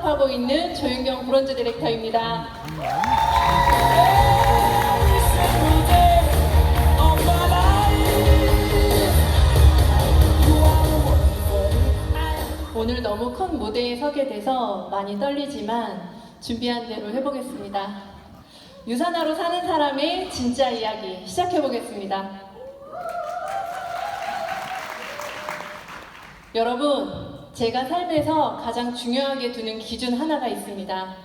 작업하고 있는 조윤경 브론즈 디렉터입니다. 오늘 너무 큰 무대에 서게 돼서 많이 떨리지만 준비한 대로 해보겠습니다. 유산화로 사는 사람의 진짜 이야기 시작해보겠습니다. 여러분, 제가 삶에서 가장 중요하게 두는 기준 하나가 있습니다.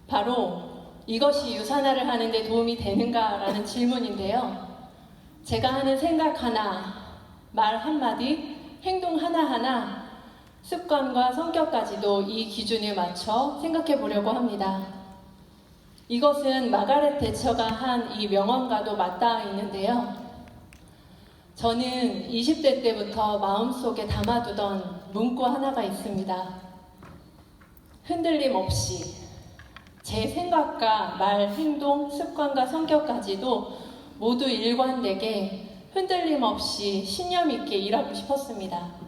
바로 이것이 유산화를 하는 데 도움이 되는가 라는 질문인데요. 제가 하는 생각 하나, 말 한마디, 행동 하나하나, 습관과 성격까지도 이 기준에 맞춰 생각해 보려고 합니다. 이것은 마가렛 대처가 한 이 명언과도 맞닿아 있는데요. 저는 20대 때부터 마음속에 담아두던 문구 하나가 있습니다. 흔들림 없이 제 생각과 말, 행동, 습관과 성격까지도 모두 일관되게 흔들림 없이 신념 있게 일하고 싶었습니다.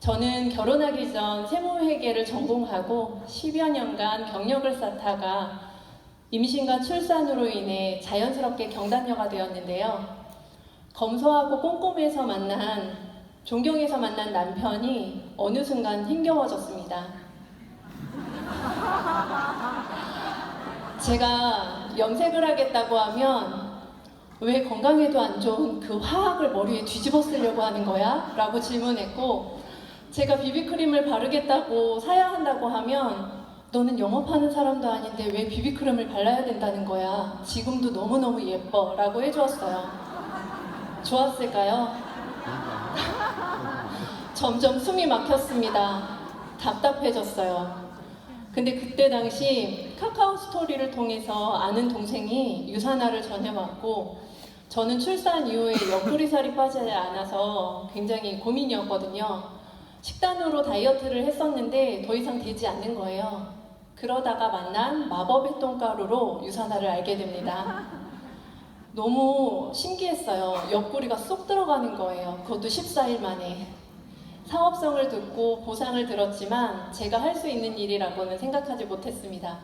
저는 결혼하기 전 세무회계를 전공하고 10여 년간 경력을 쌓다가 임신과 출산으로 인해 자연스럽게 경단녀가 되었는데요. 검소하고 꼼꼼해서 존경해서 만난 남편이 어느 순간 힘겨워졌습니다. 제가 염색을 하겠다고 하면 왜 건강에도 안 좋은 그 화학을 머리에 뒤집어 쓰려고 하는 거야? 라고 질문했고, 제가 비비크림을 바르겠다고 사야 한다고 하면 너는 영업하는 사람도 아닌데 왜 비비크림을 발라야 된다는 거야? 지금도 너무너무 예뻐 라고 해주었어요. 좋았을까요? 점점 숨이 막혔습니다. 답답해졌어요. 근데 그때 당시 카카오 스토리를 통해서 아는 동생이 유산화를 전해왔고, 저는 출산 이후에 옆구리살이 빠지지 않아서 굉장히 고민이었거든요. 식단으로 다이어트를 했었는데 더 이상 되지 않는 거예요. 그러다가 만난 마법의 똥가루로 유산화를 알게 됩니다. 너무 신기했어요. 옆구리가 쏙 들어가는 거예요. 그것도 14일 만에. 사업성을 듣고 보상을 들었지만 제가 할 수 있는 일이라고는 생각하지 못했습니다.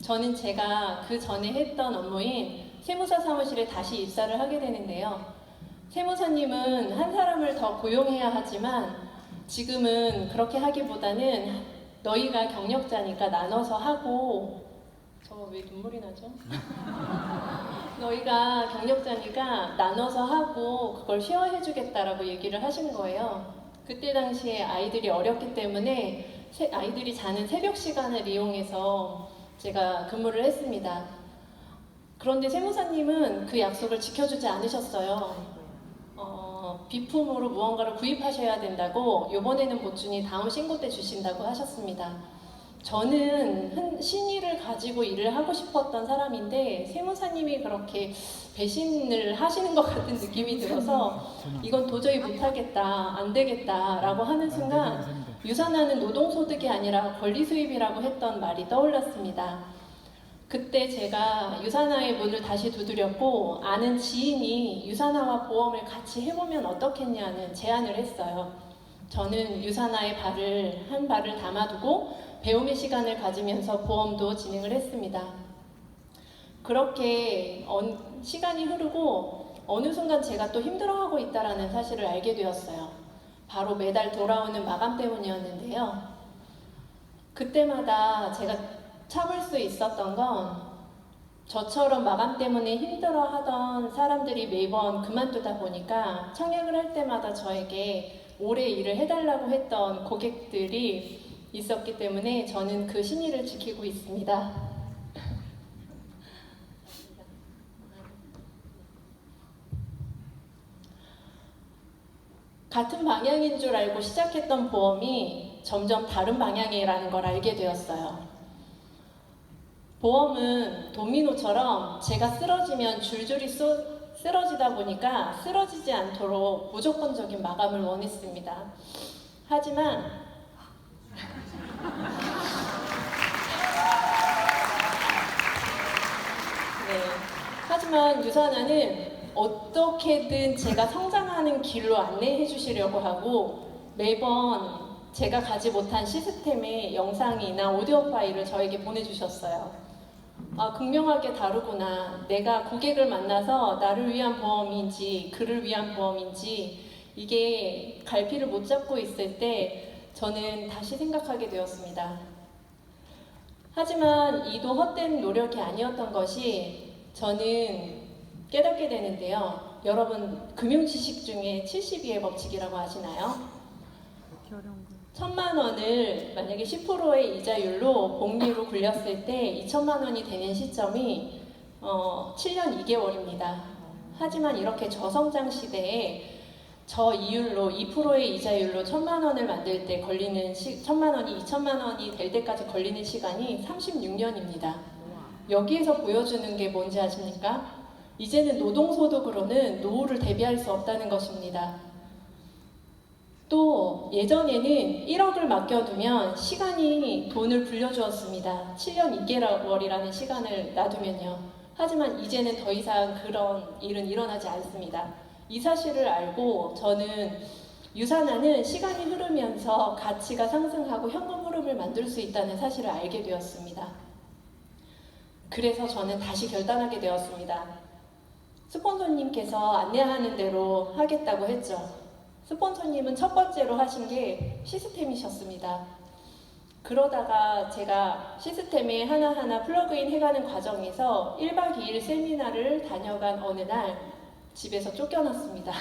저는 제가 그 전에 했던 업무인 세무사 사무실에 다시 입사를 하게 되는데요. 세무사님은 한 사람을 더 고용해야 하지만 지금은 그렇게 하기보다는 너희가 경력자니까 나눠서 하고, 저 왜 눈물이 나죠? 너희가 경력자니까 나눠서 하고 그걸 쉐어해주겠다라고 얘기를 하신 거예요. 그때 당시에 아이들이 어렸기 때문에 아이들이 자는 새벽 시간을 이용해서 제가 근무를 했습니다. 그런데 세무사님은 그 약속을 지켜주지 않으셨어요. 비품으로 무언가를 구입하셔야 된다고 이번에는 못 주니 다음 신고 때 주신다고 하셨습니다. 저는 신의를 가지고 일을 하고 싶었던 사람인데 세무사님이 그렇게 배신을 하시는 것 같은 느낌이 들어서 이건 도저히 못하겠다, 안 되겠다 라고 하는 순간 유산화는 노동소득이 아니라 권리수입이라고 했던 말이 떠올랐습니다. 그때 제가 유산화의 문을 다시 두드렸고 아는 지인이 유산화와 보험을 같이 해보면 어떻겠냐는 제안을 했어요. 저는 유산화의 한 발을 담아두고 배움의 시간을 가지면서 보험도 진행을 했습니다. 그렇게 시간이 흐르고 어느 순간 제가 또 힘들어하고 있다는 사실을 알게 되었어요. 바로 매달 돌아오는 마감 때문이었는데요. 그때마다 제가 참을 수 있었던 건 저처럼 마감 때문에 힘들어하던 사람들이 매번 그만두다 보니까 청약을 할 때마다 저에게 오래 일을 해달라고 했던 고객들이 있었기 때문에 저는 그 신의를 지키고 있습니다. 같은 방향인 줄 알고 시작했던 보험이 점점 다른 방향이라는 걸 알게 되었어요. 보험은 도미노처럼 제가 쓰러지면 줄줄이 쓰러지다 보니까 쓰러지지 않도록 무조건적인 마감을 원했습니다. 하지만 하지만 유산화는 어떻게든 제가 성장하는 길로 안내해 주시려고 하고 매번 제가 가지 못한 시스템의 영상이나 오디오 파일을 저에게 보내주셨어요. 아, 극명하게 다르구나. 내가 고객을 만나서 나를 위한 보험인지 그를 위한 보험인지 이게 갈피를 못 잡고 있을 때 저는 다시 생각하게 되었습니다. 하지만 이도 헛된 노력이 아니었던 것이 저는 깨닫게 되는데요. 여러분, 금융지식 중에 72의 법칙이라고 아시나요? 1,000만 원을 만약에 10%의 이자율로 복리로 굴렸을 때 2천만 원이 되는 시점이 7년 2개월입니다. 하지만 이렇게 저성장 시대에 저이율로 2%의 이자율로 1,000만 원을 만들 때 걸리는 1,000만 원이 2천만 원이 될 때까지 걸리는 시간이 36년입니다. 여기에서 보여주는 게 뭔지 아십니까? 이제는 노동소득으로는 노후를 대비할 수 없다는 것입니다. 또 예전에는 1억을 맡겨두면 시간이 돈을 불려주었습니다. 7년 2개월이라는 시간을 놔두면요. 하지만 이제는 더 이상 그런 일은 일어나지 않습니다. 이 사실을 알고 저는 유산화는 시간이 흐르면서 가치가 상승하고 현금 흐름을 만들 수 있다는 사실을 알게 되었습니다. 그래서 저는 다시 결단하게 되었습니다. 스폰서님께서 안내하는 대로 하겠다고 했죠. 스폰서님은 첫 번째로 하신 게 시스템이셨습니다. 그러다가 제가 시스템에 하나하나 플러그인 해가는 과정에서 1박 2일 세미나를 다녀간 어느 날 집에서 쫓겨났습니다.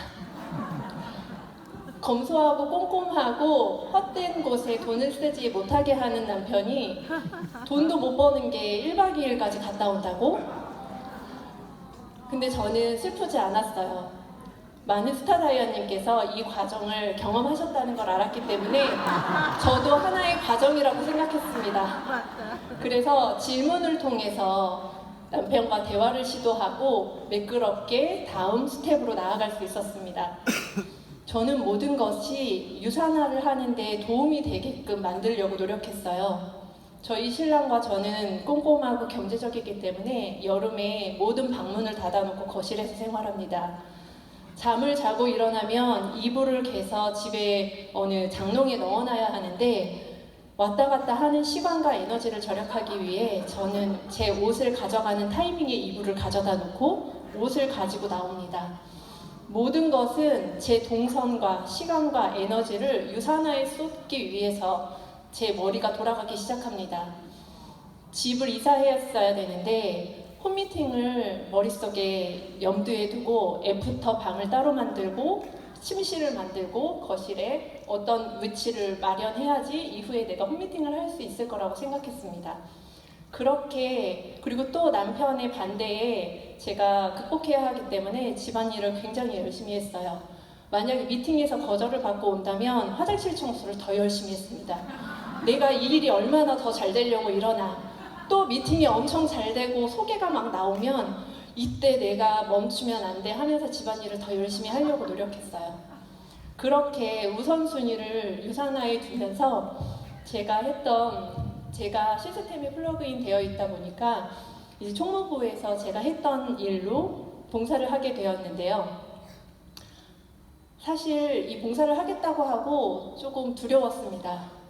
검소하고 꼼꼼하고 헛된 곳에 돈을 쓰지 못하게 하는 남편이 돈도 못 버는 게 1박 2일까지 갔다 온다고? 근데 저는 슬프지 않았어요. 많은 스타다이어님께서 이 과정을 경험하셨다는 걸 알았기 때문에 저도 하나의 과정이라고 생각했습니다. 그래서 질문을 통해서 남편과 대화를 시도하고 매끄럽게 다음 스텝으로 나아갈 수 있었습니다. 저는 모든 것이 유산화를 하는데 도움이 되게끔 만들려고 노력했어요. 저희 신랑과 저는 꼼꼼하고 경제적이기 때문에 여름에 모든 방문을 닫아놓고 거실에서 생활합니다. 잠을 자고 일어나면 이불을 개서 집에 어느 장롱에 넣어놔야 하는데 왔다 갔다 하는 시간과 에너지를 절약하기 위해 저는 제 옷을 가져가는 타이밍에 이불을 가져다 놓고 옷을 가지고 나옵니다. 모든 것은 제 동선과 시간과 에너지를 유산화에 쏟기 위해서 제 머리가 돌아가기 시작합니다. 집을 이사했어야 되는데 홈미팅을 머릿속에 염두에 두고 애프터 방을 따로 만들고 침실을 만들고 거실에 어떤 위치를 마련해야지 이후에 내가 홈미팅을 할 수 있을 거라고 생각했습니다. 그렇게 그리고 또 남편의 반대에 제가 극복해야 하기 때문에 집안일을 굉장히 열심히 했어요. 만약에 미팅에서 거절을 받고 온다면 화장실 청소를 더 열심히 했습니다. 내가 이 일이 얼마나 더 잘 되려고 일어나. 또 미팅이 엄청 잘 되고 소개가 막 나오면 이때 내가 멈추면 안 돼 하면서 집안일을 더 열심히 하려고 노력했어요. 그렇게 우선순위를 유산화에 두면서 제가 시스템에 플러그인 되어 있다 보니까 이제 총무부에서 제가 했던 일로 봉사를 하게 되었는데요. 사실 이 봉사를 하겠다고 하고 조금 두려웠습니다.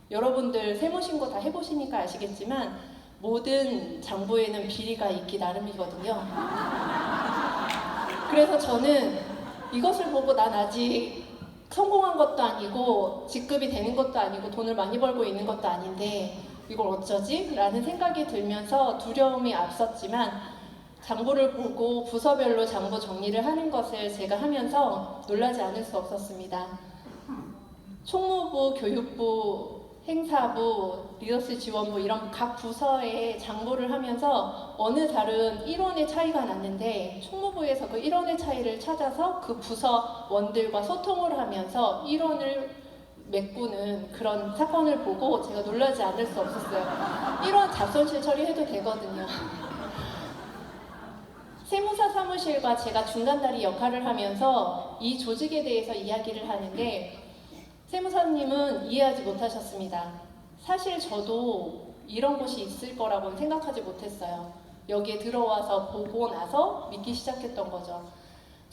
여러분들 세무신고 다 해보시니까 아시겠지만 모든 장부에는 비리가 있기 나름이거든요. 그래서 저는 이것을 보고 난 아직 성공한 것도 아니고 직급이 되는 것도 아니고 돈을 많이 벌고 있는 것도 아닌데 이걸 어쩌지? 라는 생각이 들면서 두려움이 앞섰지만 장부를 보고 부서별로 장부 정리를 하는 것을 제가 하면서 놀라지 않을 수 없었습니다. 총무부, 교육부, 행사부, 리더스 지원부 이런 각 부서의 장부를 하면서 어느 달은 1원의 차이가 났는데 총무부에서 그 1원의 차이를 찾아서 그 부서원들과 소통을 하면서 1원을 메꾸는 그런 사건을 보고 제가 놀라지 않을 수 없었어요. 1원 잡손실 처리해도 되거든요. 세무사 사무실과 제가 중간다리 역할을 하면서 이 조직에 대해서 이야기를 하는데 세무사님은 이해하지 못하셨습니다. 사실 저도 이런 곳이 있을 거라고는 생각하지 못했어요. 여기에 들어와서 보고 나서 믿기 시작했던 거죠.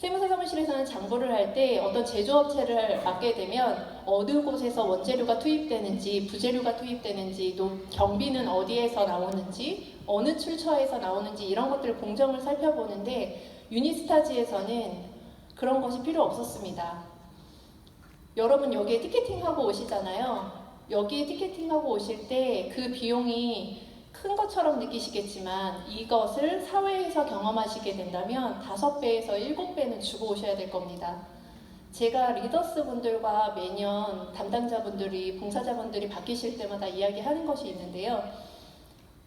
세무사 사무실에서는 장부를 할 때 어떤 제조업체를 맡게 되면 어느 곳에서 원재료가 투입되는지, 부재료가 투입되는지, 또 경비는 어디에서 나오는지, 어느 출처에서 나오는지 이런 것들을 공정을 살펴보는데 유니스타즈에서는 그런 것이 필요 없었습니다. 여러분 여기에 티켓팅하고 오시잖아요. 여기에 티켓팅하고 오실 때 그 비용이 큰 것처럼 느끼시겠지만 이것을 사회에서 경험하시게 된다면 5배에서 7배는 주고 오셔야 될 겁니다. 제가 리더스 분들과 매년 담당자분들이, 봉사자분들이 바뀌실 때마다 이야기하는 것이 있는데요.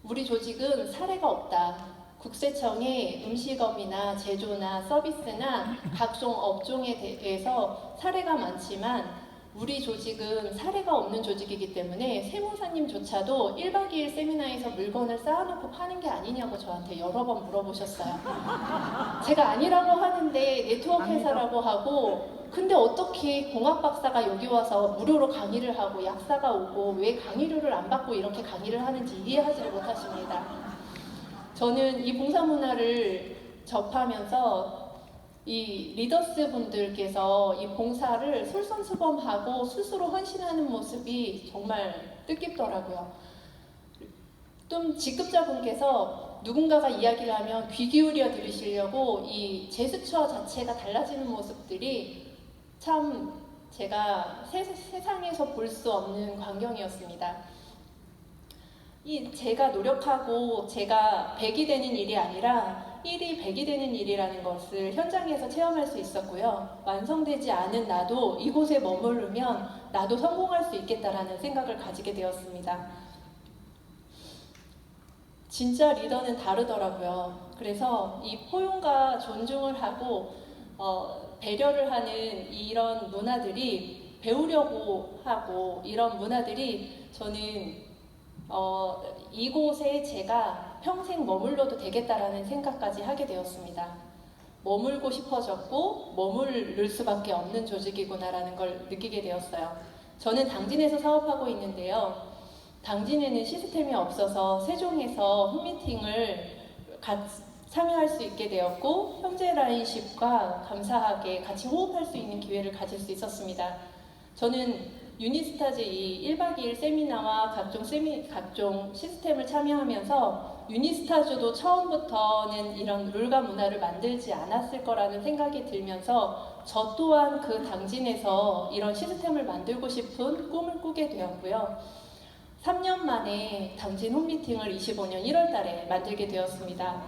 우리 조직은 사례가 없다. 국세청의 음식업이나 제조나 서비스나 각종 업종에 대해서 사례가 많지만 우리 조직은 사례가 없는 조직이기 때문에 세무사님조차도 1박 2일 세미나에서 물건을 쌓아놓고 파는 게 아니냐고 저한테 여러 번 물어보셨어요. 제가 아니라고 하는데 네트워크 회사라고 하고, 근데 어떻게 공학 박사가 여기 와서 무료로 강의를 하고 약사가 오고 왜 강의료를 안 받고 이렇게 강의를 하는지 이해하지를 못하십니다. 저는 이 봉사 문화를 접하면서 이 리더스 분들께서 이 봉사를 솔선수범하고 스스로 헌신하는 모습이 정말 뜻깊더라고요. 좀 직급자분께서 누군가가 이야기를 하면 귀 기울여 들으시려고 이 제스처 자체가 달라지는 모습들이 참 제가 세상에서 볼 수 없는 광경이었습니다. 제가 노력하고 제가 100이 되는 일이 아니라 1이 100이 되는 일이라는 것을 현장에서 체험할 수 있었고요. 완성되지 않은 나도 이곳에 머무르면 나도 성공할 수 있겠다라는 생각을 가지게 되었습니다. 진짜 리더는 다르더라고요. 그래서 이 포용과 존중을 하고 배려를 하는 이런 문화들이 배우려고 하고 이런 문화들이 저는 이곳에 제가 평생 머물러도 되겠다라는 생각까지 하게 되었습니다. 머물고 싶어졌고 머무를 수밖에 없는 조직이구나라는 걸 느끼게 되었어요. 저는 당진에서 사업하고 있는데요. 당진에는 시스템이 없어서 세종에서 홈미팅을 참여할 수 있게 되었고 형제라인십과 감사하게 같이 호흡할 수 있는 기회를 가질 수 있었습니다. 저는 유니스타즈 이 1박 2일 세미나와 각종 시스템을 참여하면서 유니스타즈도 처음부터는 이런 룰과 문화를 만들지 않았을 거라는 생각이 들면서 저 또한 그 당진에서 이런 시스템을 만들고 싶은 꿈을 꾸게 되었고요. 3년 만에 당진 홈미팅을 25년 1월 달에 만들게 되었습니다.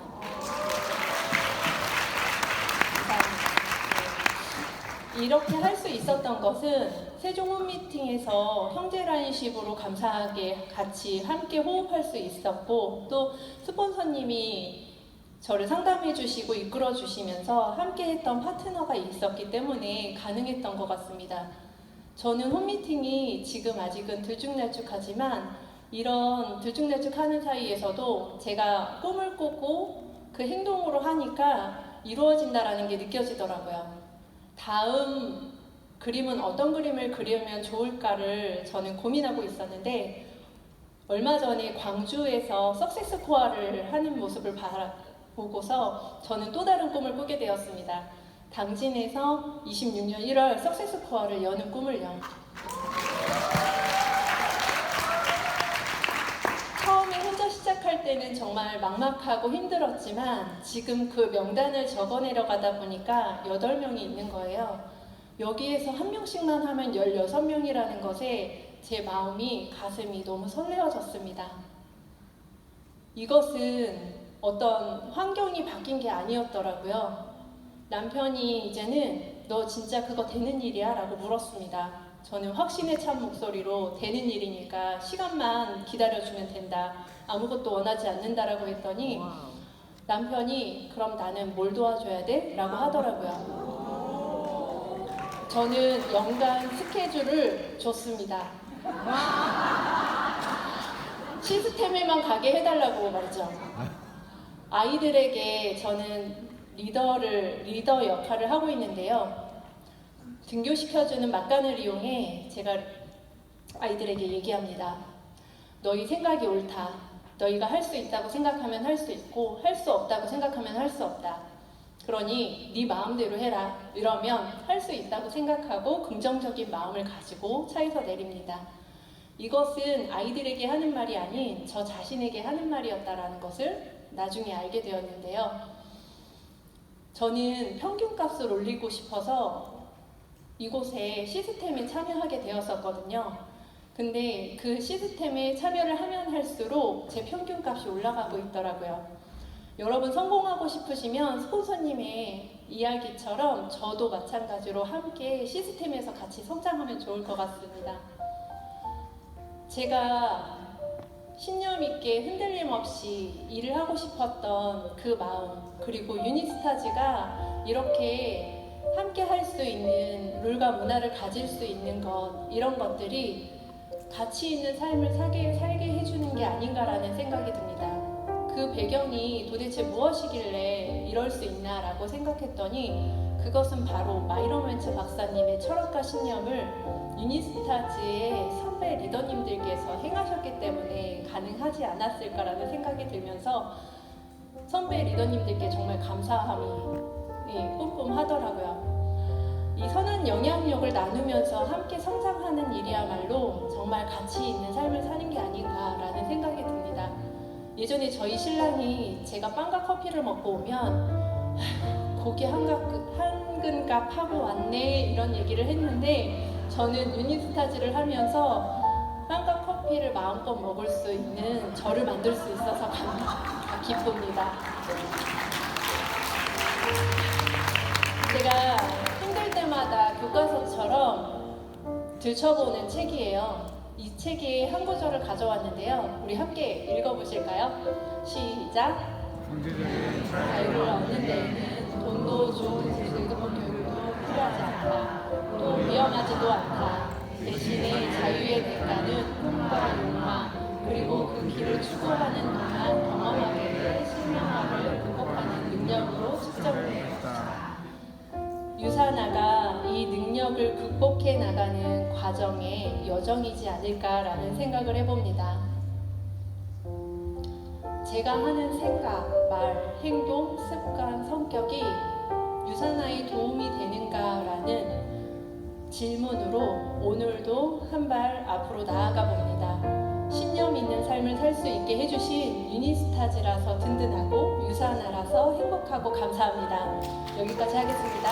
이렇게 할 수 있었던 것은 세종 홈미팅에서 형제라인십으로 감사하게 같이 함께 호흡할 수 있었고 또 스폰서님이 저를 상담해 주시고 이끌어 주시면서 함께 했던 파트너가 있었기 때문에 가능했던 것 같습니다. 저는 홈미팅이 지금 아직은 들쭉날쭉하지만 이런 들쭉날쭉하는 사이에서도 제가 꿈을 꾸고 그 행동으로 하니까 이루어진다라는 게 느껴지더라고요. 다음 그림은 어떤 그림을 그리면 좋을까를 저는 고민하고 있었는데 얼마 전에 광주에서 석세스 코어를 하는 모습을 보고서 저는 또 다른 꿈을 꾸게 되었습니다. 당진에서 26년 1월 석세스 코어를 여는 꿈을요. 처음에 혼자 시작할 때는 정말 막막하고 힘들었지만 지금 그 명단을 적어내려가다 보니까 8명이 있는 거예요. 여기에서 한 명씩만 하면 16명이라는 것에 제 마음이, 가슴이 너무 설레어졌습니다. 이것은 어떤 환경이 바뀐 게 아니었더라고요. 남편이 이제는 너 진짜 그거 되는 일이야? 라고 물었습니다. 저는 확신에 찬 목소리로 되는 일이니까 시간만 기다려주면 된다. 아무것도 원하지 않는다라고 했더니 남편이 그럼 나는 뭘 도와줘야 돼? 라고 하더라고요. 저는 연간 스케줄을 줬습니다. 시스템에만 가게 해달라고 말이죠. 아이들에게 저는 리더 역할을 하고 있는데요. 등교시켜주는 막간을 이용해 제가 아이들에게 얘기합니다. 너희 생각이 옳다. 너희가 할 수 있다고 생각하면 할 수 있고 할 수 없다고 생각하면 할 수 없다. 그러니 네 마음대로 해라. 이러면 할 수 있다고 생각하고 긍정적인 마음을 가지고 차에서 내립니다. 이것은 아이들에게 하는 말이 아닌 저 자신에게 하는 말이었다라는 것을 나중에 알게 되었는데요. 저는 평균값을 올리고 싶어서 이곳에 시스템에 참여하게 되었었거든요. 근데 그 시스템에 참여를 하면 할수록 제 평균값이 올라가고 있더라고요. 여러분 성공하고 싶으시면 스폰서님의 이야기처럼 저도 마찬가지로 함께 시스템에서 같이 성장하면 좋을 것 같습니다. 제가 신념 있게 흔들림 없이 일을 하고 싶었던 그 마음, 그리고 유니스타즈가 이렇게 함께 할 수 있는 룰과 문화를 가질 수 있는 것, 이런 것들이 가치 있는 삶을 살게 해주는 게 아닌가라는 생각이 듭니다. 그 배경이 도대체 무엇이길래 이럴 수 있나라고 생각했더니 그것은 바로 마이런 웬츠 박사님의 철학과 신념을 유니스타즈의 선배 리더님들께서 행하셨기 때문에 가능하지 않았을까라는 생각이 들면서 선배 리더님들께 정말 감사함이 뿜뿜하더라고요. 이 선한 영향력을 나누면서 함께 성장하는 일이야말로 정말 가치 있는 삶을 사는 게 아닌가라는 생각이 듭니다. 예전에 저희 신랑이 제가 빵과 커피를 먹고 오면 고기 한 근갑 하고 왔네 이런 얘기를 했는데 저는 유니스타즈를 하면서 빵과 커피를 마음껏 먹을 수 있는 저를 만들 수 있어서 기쁩니다. 제가 힘들 때마다 교과서처럼 들춰보는 책이에요. 이 책의 한 구절을 가져왔는데요. 우리 함께 읽어보실까요? 시작! 경제적인 자유를 얻는 데에는 돈도 좋은 즐거운 교육도 필요하지 않다. 또 위험하지도 않다. 대신에 자유의 대가는 꿈과 욕망, 그리고 그 길을 추구하는 동안 경험하게 될 실명함을 극복하는 능력으로 측정됩니다. 유사나가 이 능력을 극복해 나가는 과정의 여정이지 않을까라는 생각을 해봅니다. 제가 하는 생각, 말, 행동, 습관, 성격이 유사나에 도움이 되는가라는 질문으로 오늘도 한 발 앞으로 나아가 봅니다. 신념 있는 삶을 살 수 있게 해주신 유니스타즈라서 든든하고 유사나라서 행복하고 감사합니다. 여기까지 하겠습니다.